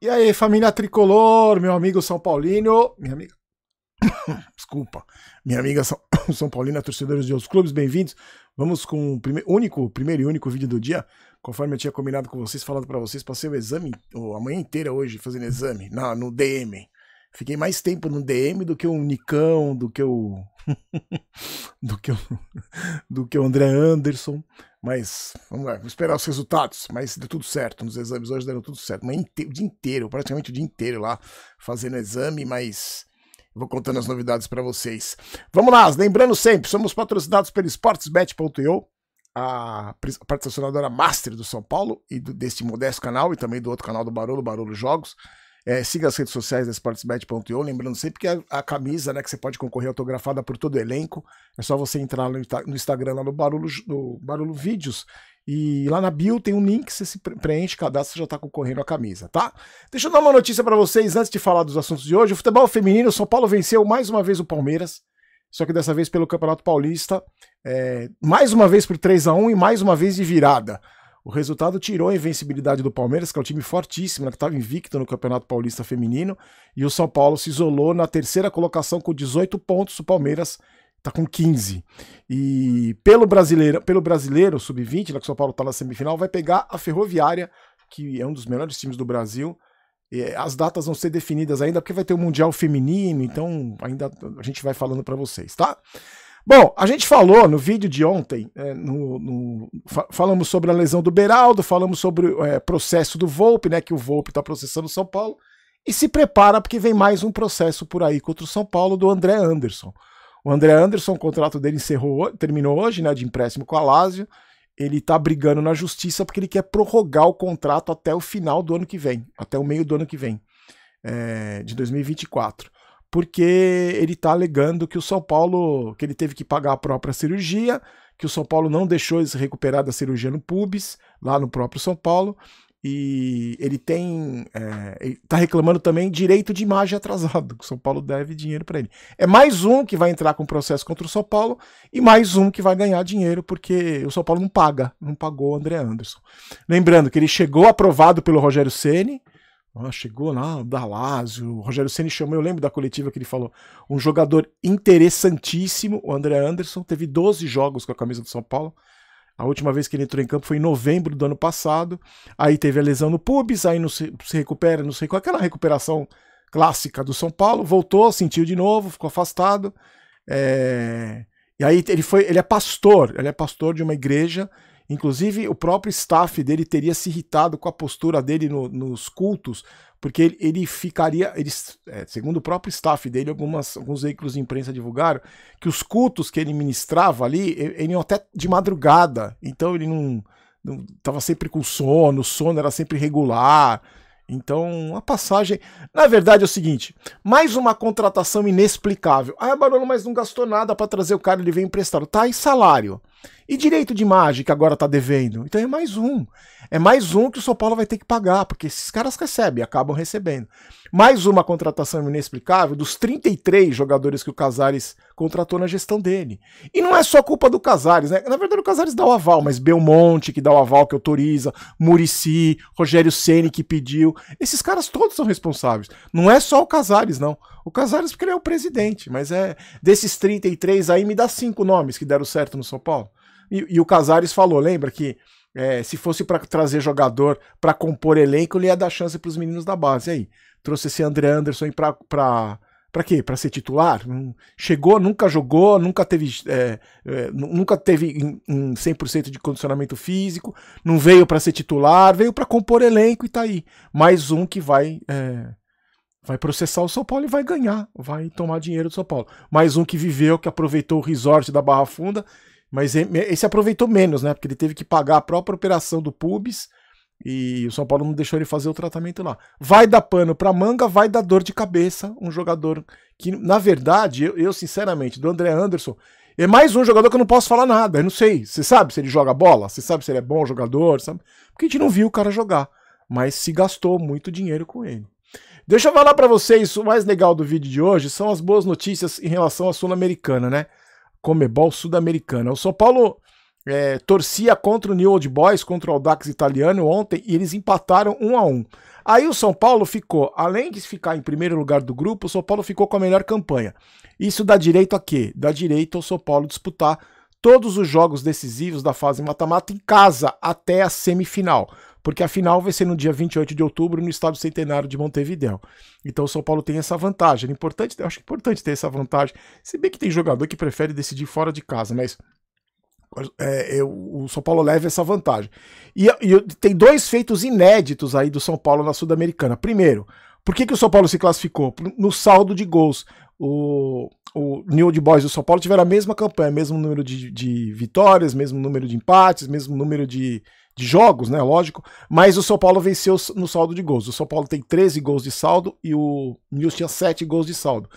E aí, família tricolor, meu amigo São Paulino, minha amiga, desculpa, minha amiga São Paulina, torcedores de outros clubes, bem-vindos. Vamos com o primeiro e único vídeo do dia, conforme eu tinha combinado com vocês, falando pra vocês, passei o exame, a manhã inteira hoje fazendo exame, no DM. Fiquei mais tempo no DM do que o Nicão, do que o do que o André Anderson. Mas vamos lá, vamos esperar os resultados. Mas deu tudo certo nos exames, hoje deram tudo certo. O dia inteiro, praticamente o dia inteiro lá fazendo exame, mas vou contando as novidades para vocês. Vamos lá, lembrando sempre, somos patrocinados pelo Sportsbet.io, a patrocinadora master do São Paulo e deste modesto canal e também do outro canal do Barolo Jogos. Siga as redes sociais da Sportsbet.io, lembrando sempre que a camisa, né, que você pode concorrer autografada por todo o elenco, é só você entrar no Instagram, lá no Barolo Vídeos, e lá na bio tem um link, você se preenche, cadastra, já tá concorrendo a camisa, tá? Deixa eu dar uma notícia para vocês antes de falar dos assuntos de hoje. O futebol feminino, São Paulo venceu mais uma vez o Palmeiras, só que dessa vez pelo Campeonato Paulista, mais uma vez por 3-1 e mais uma vez de virada. O resultado tirou a invencibilidade do Palmeiras, que é um time fortíssimo, né, que estava invicto no Campeonato Paulista Feminino, e o São Paulo se isolou na terceira colocação com 18 pontos, o Palmeiras está com 15. E pelo brasileiro sub-20, né, que o São Paulo está na semifinal, vai pegar a Ferroviária, que é um dos melhores times do Brasil. As datas vão ser definidas ainda, porque vai ter o Mundial Feminino, então ainda a gente vai falando para vocês, tá? Bom, a gente falou no vídeo de ontem, falamos sobre a lesão do Beraldo, falamos sobre o processo do Volpi, né, que o Volpi está processando o São Paulo, e se prepara porque vem mais um processo por aí contra o São Paulo do André Anderson. O André Anderson, o contrato dele terminou hoje, né, de empréstimo com a Lazio, ele está brigando na justiça porque ele quer prorrogar o contrato até o final do ano que vem, até o meio do ano que vem, de 2024. Porque ele está alegando que o São Paulo, que ele teve que pagar a própria cirurgia, que o São Paulo não deixou ele se recuperar da cirurgia no pubis, lá no próprio São Paulo, e ele está reclamando também direito de imagem atrasado, que o São Paulo deve dinheiro para ele. É mais um que vai entrar com processo contra o São Paulo e mais um que vai ganhar dinheiro porque o São Paulo não pagou o André Anderson. Lembrando que ele chegou aprovado pelo Rogério Ceni, chegou lá, da Lazio, o Rogério Ceni chamou, eu lembro da coletiva que ele falou, um jogador interessantíssimo, o André Anderson, teve 12 jogos com a camisa do São Paulo, a última vez que ele entrou em campo foi em novembro do ano passado, aí teve a lesão no pubis, aí não se recupera, não sei qual, aquela recuperação clássica do São Paulo, voltou, sentiu de novo, ficou afastado, e aí ele é pastor de uma igreja. Inclusive, o próprio staff dele teria se irritado com a postura dele nos cultos, porque ele ficaria, segundo o próprio staff dele, alguns veículos de imprensa divulgaram, que os cultos que ele ministrava ali, ele até de madrugada, então ele não estava sempre com sono, o sono era sempre irregular. Então, a passagem... Na verdade é o seguinte, mais uma contratação inexplicável. Barolo, mas não gastou nada para trazer o cara, ele veio emprestado. Tá, e salário? E direito de imagem, que agora tá devendo? Então é mais um. É mais um que o São Paulo vai ter que pagar, porque esses caras acabam recebendo. Mais uma contratação inexplicável dos 33 jogadores que o Casares contratou na gestão dele. E não é só culpa do Casares, né? Na verdade o Casares dá o aval, mas Belmonte que dá o aval, que autoriza, Muricy, Rogério Ceni que pediu. Esses caras todos são responsáveis. Não é só o Casares, não. O Casares porque ele é o presidente, mas desses 33 aí me dá 5 nomes que deram certo no São Paulo. E o Casares falou, lembra que se fosse para trazer jogador para compor elenco, ele ia dar chance para os meninos da base. E aí, trouxe esse André Anderson para quê? Para ser titular? Chegou, nunca jogou, nunca teve em 100% de condicionamento físico, não veio para ser titular, veio para compor elenco e tá aí. Mais um que vai processar o São Paulo e vai ganhar, vai tomar dinheiro do São Paulo. Mais um que viveu, que aproveitou o resort da Barra Funda, mas esse aproveitou menos, né? Porque ele teve que pagar a própria operação do pubis e o São Paulo não deixou ele fazer o tratamento lá. Vai dar pano pra manga, vai dar dor de cabeça. Um jogador que, na verdade, eu sinceramente, do André Anderson, é mais um jogador que eu não posso falar nada. Eu não sei. Você sabe se ele joga bola? Você sabe se ele é bom jogador? Sabe? Porque a gente não viu o cara jogar. Mas se gastou muito dinheiro com ele. Deixa eu falar pra vocês, o mais legal do vídeo de hoje são as boas notícias em relação à Sul-Americana, né? Comebol Sul-Americana. O São Paulo torcia contra o New Old Boys, contra o Audax Italiano ontem, e eles empataram 1-1. Aí o São Paulo ficou, além de ficar em primeiro lugar do grupo, o São Paulo ficou com a melhor campanha. Isso dá direito a quê? Dá direito ao São Paulo disputar todos os jogos decisivos da fase mata-mata em casa até a semifinal, porque a final vai ser no dia 28 de outubro no Estádio Centenário de Montevidéu. Então o São Paulo tem essa vantagem. Importante, eu acho importante ter essa vantagem, se bem que tem jogador que prefere decidir fora de casa, mas o São Paulo leva essa vantagem. E tem dois feitos inéditos aí do São Paulo na Sul-Americana. Primeiro, por que o São Paulo se classificou? No saldo de gols. O New Old Boys e o São Paulo tiveram a mesma campanha, mesmo número de vitórias, mesmo número de empates, mesmo número de jogos, né, lógico, mas o São Paulo venceu no saldo de gols. O São Paulo tem 13 gols de saldo e o News tinha 7 gols de saldo.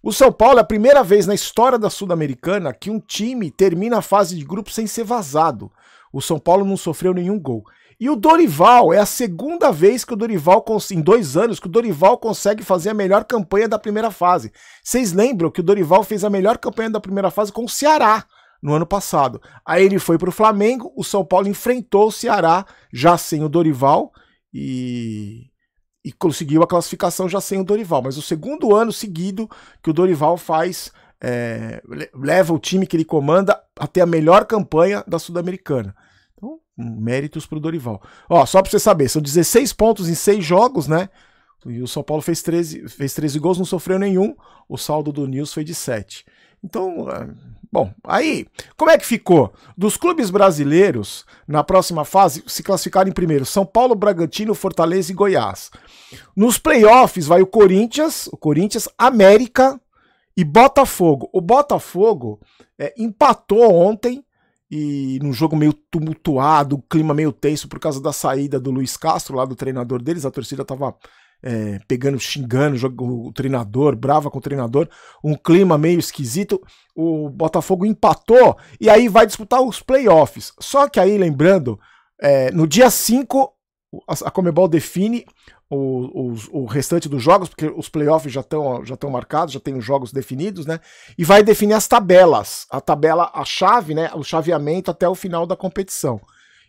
O São Paulo é a primeira vez na história da Sul-Americana que um time termina a fase de grupo sem ser vazado. O São Paulo não sofreu nenhum gol. E o Dorival, é a segunda vez que o Dorival, em 2 anos, que o Dorival consegue fazer a melhor campanha da primeira fase. Vocês lembram que o Dorival fez a melhor campanha da primeira fase com o Ceará no ano passado. Aí ele foi para o Flamengo, o São Paulo enfrentou o Ceará já sem o Dorival e conseguiu a classificação já sem o Dorival. Mas o segundo ano seguido que o Dorival leva o time que ele comanda até a melhor campanha da Sul-Americana. Então, méritos para o Dorival. Ó, só para você saber, são 16 pontos em 6 jogos, né? E o São Paulo fez 13 gols, não sofreu nenhum. O saldo do Nils foi de 7. Então, bom, aí, como é que ficou? Dos clubes brasileiros, na próxima fase, se classificaram em primeiro São Paulo, Bragantino, Fortaleza e Goiás. Nos playoffs vai o Corinthians, América e Botafogo. O Botafogo empatou ontem, e num jogo meio tumultuado, um clima meio tenso por causa da saída do Luiz Castro, lá do treinador deles, a torcida tava pegando, xingando o treinador, brava com o treinador, um clima meio esquisito. O Botafogo empatou e aí vai disputar os playoffs. Só que aí, lembrando, no dia 5 a Conmebol define o restante dos jogos, porque os playoffs já estão marcados, já tem os jogos definidos, né? E vai definir as tabelas, a chave, né? O chaveamento até o final da competição.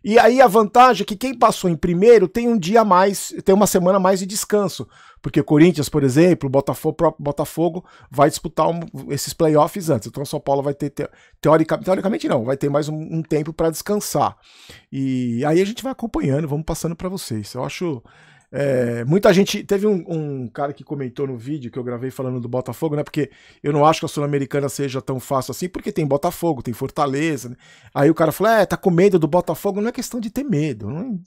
E aí a vantagem é que quem passou em primeiro tem um dia a mais, tem uma semana a mais de descanso, porque o Corinthians, por exemplo, o próprio Botafogo vai disputar esses playoffs antes. Então o São Paulo vai ter, teoricamente não, vai ter mais um tempo para descansar. E aí a gente vai acompanhando, vamos passando para vocês. Eu acho... muita gente, teve um cara que comentou no vídeo que eu gravei falando do Botafogo, né, porque eu não acho que a Sul-Americana seja tão fácil assim, porque tem Botafogo, tem Fortaleza, né? Aí o cara falou, tá com medo do Botafogo. Não é questão de ter medo, não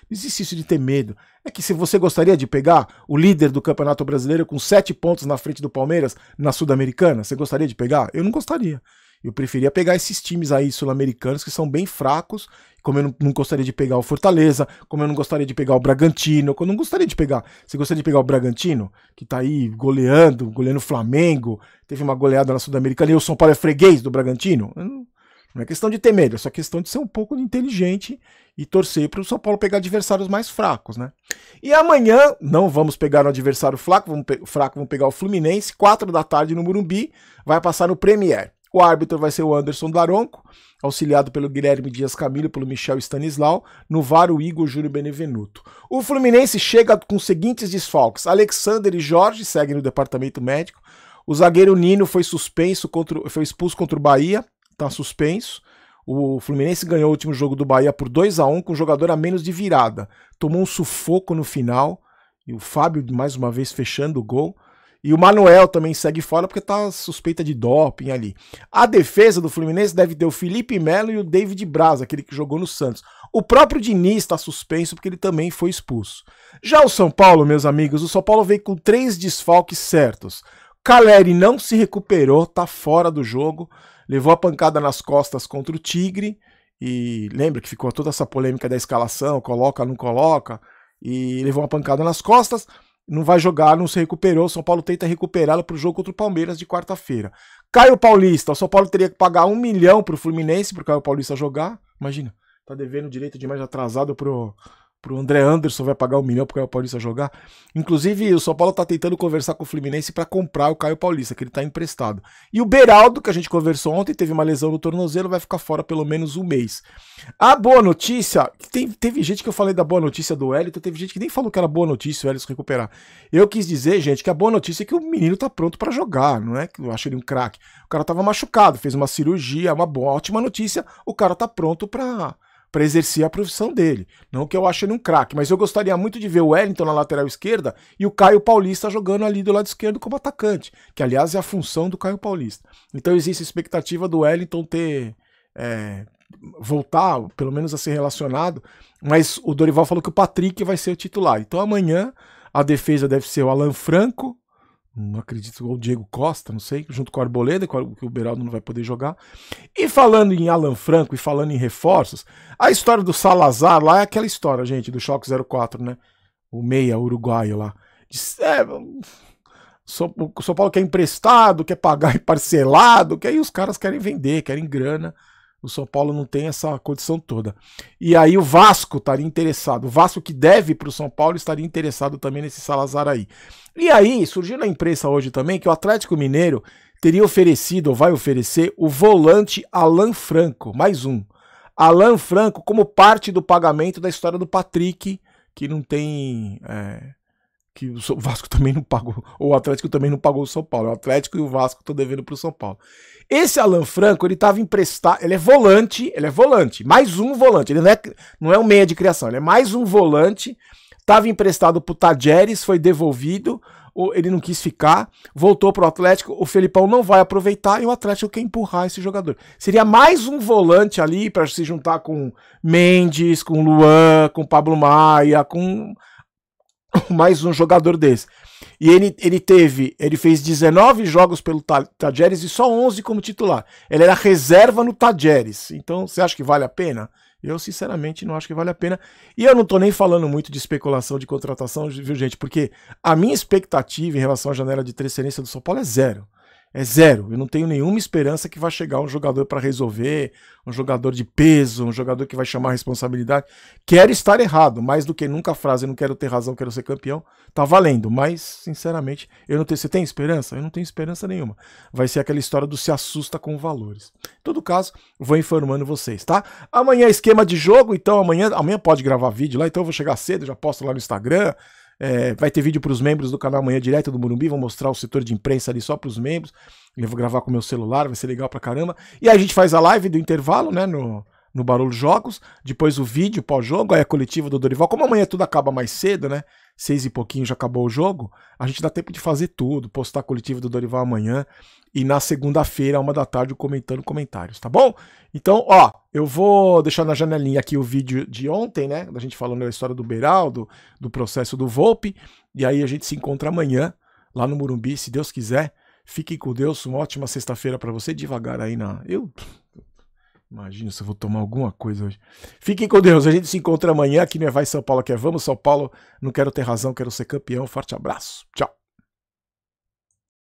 existe isso de ter medo, é que se você gostaria de pegar o líder do Campeonato Brasileiro com 7 pontos na frente do Palmeiras na Sul-Americana, você gostaria de pegar? Eu não gostaria. Eu preferia pegar esses times aí sul-americanos que são bem fracos, como eu não gostaria de pegar o Fortaleza, como eu não gostaria de pegar o Bragantino, como eu não gostaria de pegar. Você gostaria de pegar o Bragantino, que tá aí goleando o Flamengo, teve uma goleada na Sul-Americana e o São Paulo é freguês do Bragantino? Não é questão de ter medo, é só questão de ser um pouco inteligente e torcer para o São Paulo pegar adversários mais fracos, né? E amanhã não vamos pegar um adversário fraco, vamos pegar o Fluminense, 4 da tarde no Morumbi, vai passar no Premier. O árbitro vai ser o Anderson Daronco, auxiliado pelo Guilherme Dias Camilo e pelo Michel Stanislau, no VAR o Igor Júlio Benevenuto. O Fluminense chega com os seguintes desfalques: Alexander e Jorge seguem no departamento médico, o zagueiro Nino foi expulso contra o Bahia, está suspenso. O Fluminense ganhou o último jogo do Bahia por 2-1 com um jogador a menos de virada. Tomou um sufoco no final, e o Fábio mais uma vez fechando o gol. E o Manuel também segue fora porque tá suspeita de doping ali. A defesa do Fluminense deve ter o Felipe Melo e o David Braz, aquele que jogou no Santos. O próprio Diniz está suspenso porque ele também foi expulso. Já o São Paulo, meus amigos, o São Paulo veio com 3 desfalques certos. Caleri não se recuperou, tá fora do jogo, levou a pancada nas costas contra o Tigre. E lembra que ficou toda essa polêmica da escalação, coloca, não coloca, e levou uma pancada nas costas. Não vai jogar, não se recuperou. O São Paulo tenta recuperá-lo para o jogo contra o Palmeiras de quarta-feira. Caio Paulista, o São Paulo teria que pagar 1 milhão para o Fluminense para o Caio Paulista jogar. Imagina, tá devendo direito de imagem atrasado pro pro André Anderson, vai pagar 1 milhão pro Caio Paulista jogar. Inclusive, o São Paulo tá tentando conversar com o Fluminense para comprar o Caio Paulista, que ele tá emprestado. E o Beraldo, que a gente conversou ontem, teve uma lesão no tornozelo, vai ficar fora pelo menos 1 mês. A boa notícia, teve gente que eu falei da boa notícia do Wellington, teve gente que nem falou que era boa notícia o Wellington recuperar. Eu quis dizer, gente, que a boa notícia é que o menino tá pronto para jogar, não é que eu acho ele um craque. O cara tava machucado, fez uma cirurgia, uma boa, ótima notícia, o cara tá pronto para exercer a profissão dele. Não que eu ache ele um craque, mas eu gostaria muito de ver o Wellington na lateral esquerda e o Caio Paulista jogando ali do lado esquerdo como atacante, que aliás é a função do Caio Paulista. Então existe a expectativa do Wellington ter voltar, pelo menos a ser relacionado, mas o Dorival falou que o Patrick vai ser o titular. Então amanhã a defesa deve ser o Alan Franco, não acredito, ou o Diego Costa, não sei, junto com o Arboleda, que o Beraldo não vai poder jogar. E falando em Alan Franco e falando em reforços, a história do Salazar lá é aquela história, gente, do Choque 04, né? O meia uruguaio lá. O São Paulo quer emprestado, quer pagar parcelado, que aí os caras querem vender, querem grana. O São Paulo não tem essa condição toda. E aí o Vasco estaria interessado. O Vasco, que deve para o São Paulo, estaria interessado também nesse Salazar aí. E aí surgiu na imprensa hoje também que o Atlético Mineiro teria oferecido, ou vai oferecer, o volante Alan Franco, mais um. Alan Franco como parte do pagamento da história do Patrick, que não tem... que o Vasco também não pagou, ou o Atlético também não pagou o São Paulo. O Atlético e o Vasco estão devendo para o São Paulo. Esse Alan Franco, ele estava emprestado, ele é volante, mais um volante, ele não é um meia de criação, ele é mais um volante, estava emprestado para o Tajeres, foi devolvido, ele não quis ficar, voltou para o Atlético, o Felipão não vai aproveitar e o Atlético quer empurrar esse jogador. Seria mais um volante ali para se juntar com Mendes, com Luan, com Pablo Maia, com mais um jogador desse. E ele fez 19 jogos pelo Tajeres e só 11 como titular. Ele era reserva no Tajeres. Então, você acha que vale a pena? Eu, sinceramente, não acho que vale a pena. E eu não tô nem falando muito de especulação de contratação, viu, gente? Porque a minha expectativa em relação à janela de transferência do São Paulo é zero. É zero. Eu não tenho nenhuma esperança que vai chegar um jogador para resolver, um jogador de peso, um jogador que vai chamar a responsabilidade. Quero estar errado, mais do que nunca a frase não quero ter razão, quero ser campeão, tá valendo. Mas, sinceramente, eu não tenho. Você tem esperança? Eu não tenho esperança nenhuma. Vai ser aquela história do se assusta com valores. Em todo caso, vou informando vocês, tá? Amanhã é esquema de jogo, então amanhã pode gravar vídeo lá, então eu vou chegar cedo, já posto lá no Instagram. Vai ter vídeo para os membros do canal amanhã direto do Morumbi, vou mostrar o setor de imprensa ali só para os membros, eu vou gravar com o meu celular, vai ser legal pra caramba, e aí a gente faz a live do intervalo, né, no Barulho Jogos, depois o vídeo pós-jogo, aí a coletiva do Dorival, como amanhã tudo acaba mais cedo, né, 6 e pouquinho já acabou o jogo, a gente dá tempo de fazer tudo, postar a coletiva do Dorival amanhã, e na segunda-feira, 1 da tarde, comentando comentários, tá bom? Então, ó, eu vou deixar na janelinha aqui o vídeo de ontem, né, da gente falando da história do Beraldo, do processo do Volpi, e aí a gente se encontra amanhã, lá no Morumbi, se Deus quiser. Fiquem com Deus, uma ótima sexta-feira pra você, devagar aí imagina se eu vou tomar alguma coisa hoje. Fiquem com Deus, a gente se encontra amanhã, aqui não é Vai São Paulo, aqui é Vamos São Paulo, não quero ter razão, quero ser campeão, forte abraço, tchau.